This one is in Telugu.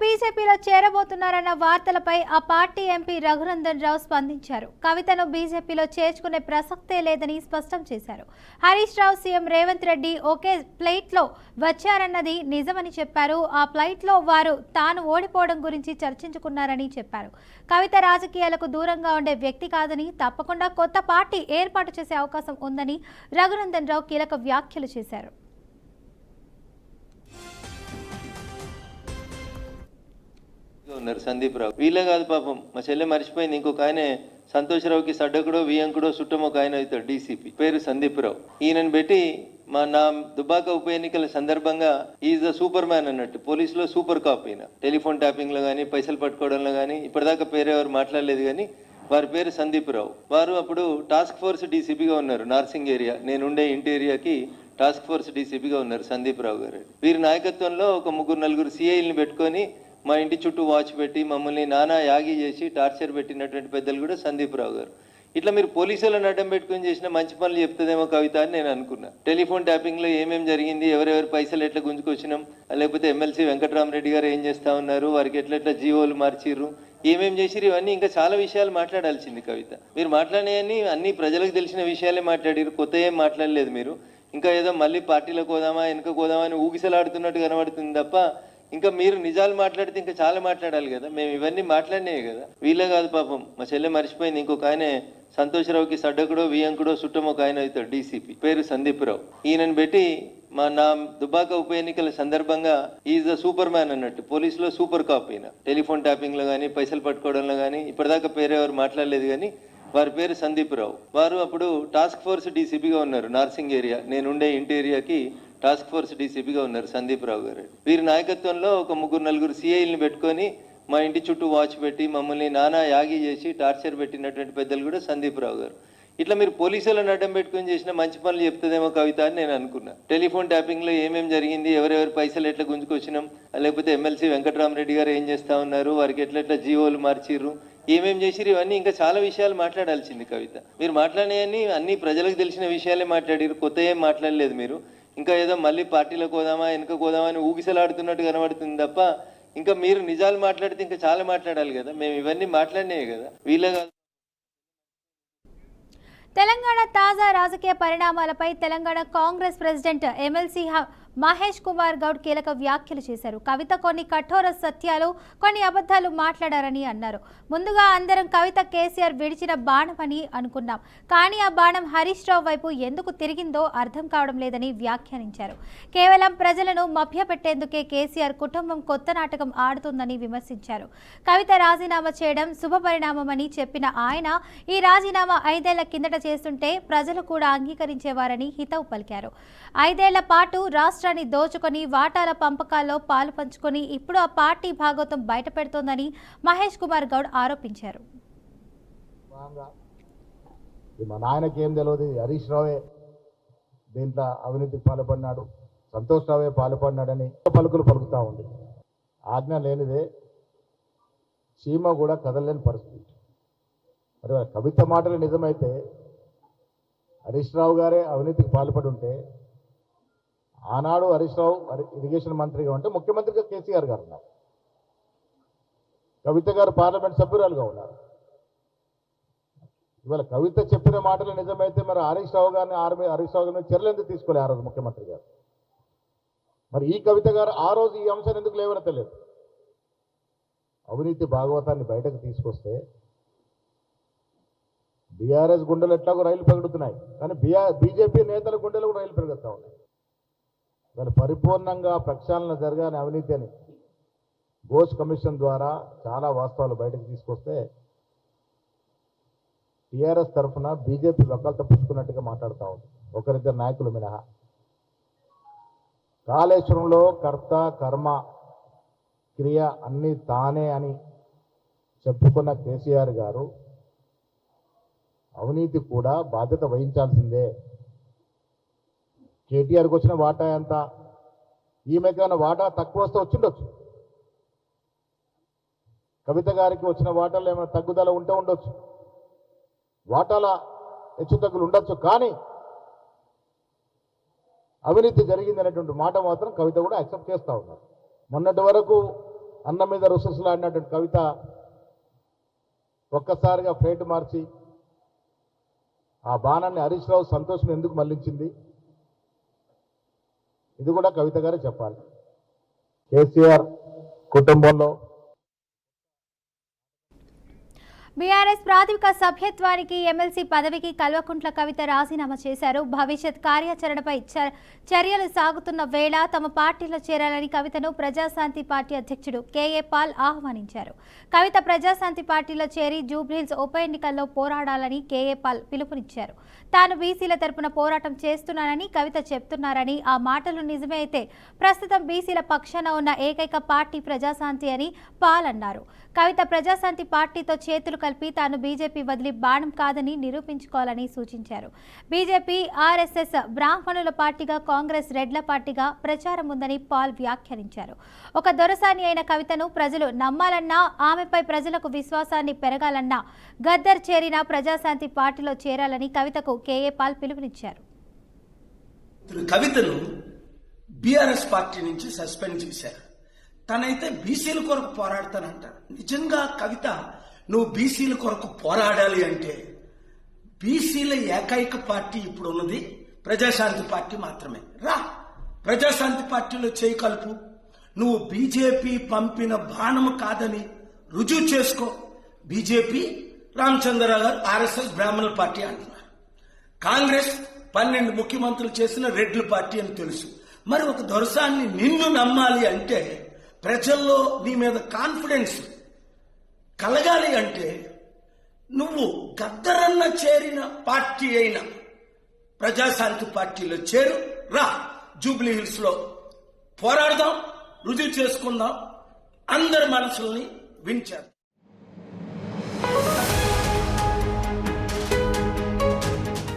బీజేపీలో చేరబోతున్నారన్న వార్తలపై ఆ పార్టీ ఎంపీ రఘునందన్ రావు స్పందించారు. కవితను బీజేపీలో చేర్చుకునే ప్రసక్తే లేదని స్పష్టం చేశారు. హరీష్ రావు సీఎం రేవంత్ రెడ్డి ఒకే ఫ్లైట్లో వచ్చారన్నది నిజమని చెప్పారు. ఆ ఫ్లైట్లో వారు తాను ఓడిపోవడం గురించి చర్చించుకున్నారని చెప్పారు. కవిత రాజకీయాలకు దూరంగా ఉండే వ్యక్తి కాదని, తప్పకుండా కొత్త పార్టీ ఏర్పాటు చేసే అవకాశం ఉందని రఘునందన్ రావు కీలక వ్యాఖ్యలు చేశారు. ఉన్నారు సందీప్ రావు. వీళ్ళే కాదు పాపం, మా చెల్లె మర్చిపోయింది, ఇంకొక ఆయనే సంతోషరావుకి సడ్డకుడో వియంకుడో చుట్టమో ఒక ఆయన అవుతాడు, డీసీపీ, పేరు సందీప్ రావు. ఈయనను పెట్టి నా దుబాక ఉప ఎన్నికల సందర్భంగా ఈజ్ ద సూపర్ మ్యాన్ అన్నట్టు, పోలీసులో సూపర్ కాప్. ఈయన టెలిఫోన్ ట్యాపింగ్ లో కానీ పైసలు పట్టుకోవడంలో కానీ ఇప్పటిదాకా పేరెవరు మాట్లాడలేదు, కానీ వారి పేరు సందీప్ రావు. వారు అప్పుడు టాస్క్ ఫోర్స్ డీసీపీగా ఉన్నారు నార్సింగ్ ఏరియా, నేనుండే ఇంటి ఏరియాకి టాస్క్ ఫోర్స్ డీసీపీగా ఉన్నారు సందీప్ రావు గారు. వీరి నాయకత్వంలో ఒక 3-4 సిఐల్ని పెట్టుకొని మా ఇంటి చుట్టూ వాచ్ పెట్టి మమ్మల్ని నానా యాగి చేసి టార్చర్ పెట్టినటువంటి పెద్దలు కూడా సందీప్ రావు గారు. ఇట్లా మీరు పోలీసులను అడ్డం పెట్టుకుని చేసిన మంచి పనులు చెప్తుందేమో కవిత అని నేను అనుకున్నా. టెలిఫోన్ ట్యాపింగ్ లో ఏమేమి జరిగింది, ఎవరెవరి పైసలు ఎట్లా గుంజుకొచ్చినాం, లేకపోతే ఎమ్మెల్సీ వెంకటరామరెడ్డి గారు ఏం చేస్తా ఉన్నారు, వారికి ఎట్లా జీవోలు మార్చిర్రు, ఏమేం చేసిరు, ఇవన్నీ ఇంకా చాలా విషయాలు మాట్లాడాల్సింది కవిత. మీరు మాట్లాడేవన్నీ అన్ని ప్రజలకు తెలిసిన విషయాలే మాట్లాడారు, కొత్త ఏం మాట్లాడలేదు. మీరు ఇంకా ఏదో మళ్ళీ పార్టీలకు పోదామా వెనుక పోదామా అని ఊగిసలాడుతున్నట్టు కనబడుతుంది తప్ప, ఇంకా మీరు నిజాలు మాట్లాడితే ఇంకా చాలా మాట్లాడాలి కదా. మేము ఇవన్నీ మాట్లాడినాయి కదా. వీళ్ళే కాదు పాపం, మా చెల్లె మర్చిపోయింది, ఇంకొక ఆయనే సంతోషరావుకి సడ్డకుడో వియంకుడో చుట్టమో ఒక ఆయన అవుతాడు, డీసీపీ, పేరు సందీప్ రావు. ఈయనను పెట్టి నా దుబాక ఉప ఎన్నికల సందర్భంగా ఈజ్ ద సూపర్ మ్యాన్ అన్నట్టు, పోలీసులో సూపర్ కాప్. ఈయన టెలిఫోన్ ట్యాపింగ్ లో కానీ పైసలు పట్టుకోవడంలో కానీ ఇప్పటిదాకా పేరెవరు మాట్లాడలేదు, కానీ వారి పేరు సందీప్ రావు. వారు అప్పుడు టాస్క్ ఫోర్స్ డీసీపీగా ఉన్నారు నార్సింగ్ ఏరియా, నేనుండే ఇంటి ఏరియాకి టాస్క్ ఫోర్స్ డీసీపీగా ఉన్నారు సందీప్ రావు గారు. వీరి నాయకత్వంలో ఒక 3-4 సిఐల్ని పెట్టుకొని మా ఇంటి చుట్టూ వాచ్ పెట్టి మమ్మల్ని నానా యాగి చేసి టార్చర్ పెట్టినటువంటి పెద్దలు కూడా సందీప్ రావు గారు. ఇట్లా మీరు పోలీసులను అడ్డం పెట్టుకుని చేసిన మంచి పనులు చెప్తుందేమో కవిత అని నేను అనుకున్నా. టెలిఫోన్ ట్యాపింగ్ లో ఏమేమి జరిగింది, ఎవరెవరి పైసలు ఎట్లా గుంజుకొచ్చినాం, లేకపోతే ఎమ్మెల్సీ వెంకటరామరెడ్డి గారు ఏం చేస్తా ఉన్నారు, వారికి ఎట్లా జీవోలు మార్చిర్రు, ఏమేం చేసిరు, ఇవన్నీ ఇంకా చాలా విషయాలు మాట్లాడాల్సింది కవిత. మీరు మాట్లాడేవన్నీ అన్ని ప్రజలకు తెలిసిన విషయాలే మాట్లాడారు, కొత్త ఏం మాట్లాడలేదు. మీరు ఇంకా ఏదో మళ్ళీ పార్టీలకు పోదామా వెనుక పోదామా అని ఊగిసలాడుతున్నట్టు కనబడుతుంది తప్ప, ఇంకా మీరు నిజాలు మాట్లాడితే ఇంకా చాలా మాట్లాడాలి కదా. మేము ఇవన్నీ మాట్లాడినాయి కదా. వీళ్ళే కాదు. తెలంగాణ తాజా రాజకీయ పరిణామాలపై తెలంగాణ కాంగ్రెస్ ప్రెసిడెంట్ ఎమ్మెల్సీ మహేష్ కుమార్ గౌడ్ కీలక వ్యాఖ్యలు చేశారు. కవిత కొన్ని కఠోర సత్యాలు, కొన్ని అబద్ధాలు మాట్లాడారని అన్నారు. ముందుగా అందరం కవిత కేసీఆర్ విడిచిన బాణమని అనుకున్నాం, కానీ ఆ బాణం హరీష్ రావు వైపు ఎందుకు తిరిగిందో అర్థం కావడం లేదని వ్యాఖ్యానించారు. కేవలం ప్రజలను మభ్యపెట్టేందుకే కేసీఆర్ కుటుంబం కొత్త నాటకం ఆడుతుందని విమర్శించారు. కవిత రాజీనామా చేయడం శుభపరిణామమని చెప్పిన ఆయన, ఈ రాజీనామా 5 ఏళ్ల కిందట చేస్తుంటే ప్రజలు కూడా అంగీకరించేవారని హితవు పలికారు. 5 ఏళ్ల పాటు రాష్ట్రాన్ని దోచుకొని వాటాల పంపకాల్లో పాలు పంచుకొని ఇప్పుడు ఆ పార్టీ భాగోతం బయట పెడుతోందని మహేష్ కుమార్ గౌడ్ ఆరోపించారు. మా నాయనకేం తెలియదు, హరీష్ రావే దీంట్లో అవినీతికి పాల్పడినాడు, సంతోష్ రావే పాల్పడినాడని పలుకులు పలుకుతూ ఉంది. ఆజ్ఞ లేనిదే చీమ కూడా కదలలేని పరిస్థితి. మరి కవిత మాటలు నిజమైతే హరీష్ రావు గారే అవినీతికి పాల్పడి ఉంటే, ఆనాడు హరీష్ రావు ఇరిగేషన్ మంత్రిగా ఉంటే ముఖ్యమంత్రిగా కేసీఆర్ గారు ఉన్నారు, కవిత గారు పార్లమెంట్ సభ్యురాలుగా ఉన్నారు. ఇవాళ కవిత చెప్పిన మాటలు నిజమైతే మరి హరీష్ రావు గారిని చర్యలు ఎందుకు తీసుకోలే ఆ రోజు ముఖ్యమంత్రి గారు? మరి ఈ కవిత గారు ఆ రోజు ఈ అంశాన్ని ఎందుకు లేవనెత్తలేదు? అవినీతి భాగవతాన్ని బయటకు తీసుకొస్తే బీఆర్ఎస్ గుండెలు ఎట్లాగో రైలు పెరుగుతున్నాయి, కానీ బీజేపీ నేతల గుండెలు కూడా రైలు పెరుగుతూ ఉన్నాయి. వాళ్ళు పరిపూర్ణంగా ప్రక్షాళన జరగాలని అవినీతి అని ఘోష్ కమిషన్ ద్వారా చాలా వాస్తవాలు బయటకు తీసుకొస్తే టీఆర్ఎస్ తరఫున బీజేపీ వకాలతో పుచ్చుకున్నట్టుగా మాట్లాడుతూ ఉంది, ఒకరిద్దరు నాయకులు మినహా. కాళేశ్వరంలో కర్త కర్మ క్రియ అన్నీ తానే అని చెప్పుకున్న కేసీఆర్ గారు అవినీతి కూడా బాధ్యత వహించాల్సిందే. కేటీఆర్కి వచ్చిన వాటా ఎంత, ఈమెకైనా వాటా తక్కువ వస్తే వచ్చిండొచ్చు, కవిత గారికి వచ్చిన వాటాలు ఏమైనా తగ్గుదల ఉంటే ఉండొచ్చు, వాటాల హెచ్చు తగ్గులు ఉండొచ్చు, కానీ అవినీతి జరిగింది అనేటువంటి మాట మాత్రం కవిత కూడా యాక్సెప్ట్ చేస్తూ ఉన్నారు. మొన్నటి వరకు అన్నం మీద రుసరుసలాడినటువంటి కవిత ఒక్కసారిగా ప్లేట్ మార్చి ఆ బాణాన్ని హరీష్ రావు సంతోషం ఎందుకు మళ్లించింది, ఇది కూడా కవిత గారే చెప్పాలి. కేసీఆర్ కుటుంబంలో బీఆర్ఎస్ ప్రాథమిక సభ్యత్వానికి ఎమ్మెల్సీ పదవికి కల్వకుంట్ల కవిత రాజీనామా చేశారు. భవిష్యత్ కార్యాచరణపై చర్యలు సాగుతున్న వేళ తమ పార్టీలో చేరాలని కవితను ప్రజాశాంతి పార్టీ అధ్యక్షుడు కేఏ పాల్ ఆహ్వానించారు. కవిత ప్రజాశాంతి పార్టీలో చేరి జూబ్లీహిల్స్ ఉప ఎన్నికల్లో పోరాడాలని కేఏ పాల్ పిలుపునిచ్చారు. తాను బీసీల తరపున పోరాటం చేస్తున్నానని కవిత చెప్తున్నారని, ఆ మాటలు నిజమే అయితే ప్రస్తుతం బీసీల పక్షాన ఉన్న ఏకైక పార్టీ ప్రజాశాంతి అని పాల్ అన్నారు. కవిత ప్రజాశాంతి పార్టీతో చేతులు కలిపి తాను బీజేపీ వదిలి బాణం కాదని నిరూపించుకోవాలని సూచించారు. బీజేపీ, ఆర్ఎస్ఎస్ బ్రాహ్మణుల పార్టీగా, కాంగ్రెస్ రెడ్ల పార్టీగా ప్రచారం ఉందని పాల్ వ్యాఖ్యానించారు. ఒక దొరసాని అయిన కవితను ప్రజలు నమ్మాలన్నా, ఆమెపై ప్రజలకు విశ్వాసాన్ని పెరగాలన్నా గద్దర్ చేరిన ప్రజాశాంతి పార్టీలో చేరాలని కవితకు కేఏ పాల్ పిలుపునిచ్చారు. కవితను బీఆర్ఎస్ పార్టీ నుంచి సస్పెండ్ చేశారు. తనైతే బీసీల కొరకు పోరాడతానంట. నిజంగా కవిత, నువ్వు బీసీల కొరకు పోరాడాలి అంటే బీసీల ఏకైక పార్టీ ఇప్పుడు ఉన్నది ప్రజాశాంతి పార్టీ మాత్రమే. రా, ప్రజాశాంతి పార్టీలో చేయి కలుపు. నువ్వు బీజేపీ పంపిన బాణము కాదని రుజువు చేసుకో. బీజేపీ, రామచంద్రరావు గారు ఆర్ఎస్ఎస్ బ్రాహ్మణుల పార్టీ అంటున్నారు. కాంగ్రెస్ 12 ముఖ్యమంత్రులు చేసిన రెడ్ల పార్టీ అని తెలుసు. మరి ఒక దొరసాన్ని నిన్ను నమ్మాలి అంటే, ప్రజల్లో నీ మీద కాన్ఫిడెన్స్ కలగాలి అంటే నువ్వు గద్దరన్న చేరిన పార్టీ అయిన ప్రజాశాంతి పార్టీలో చేరు. రా, జూబ్లీ హిల్స్ లో పోరాడదాం, రుజువు చేసుకుందాం, అందరి మనసుల్ని వించారు.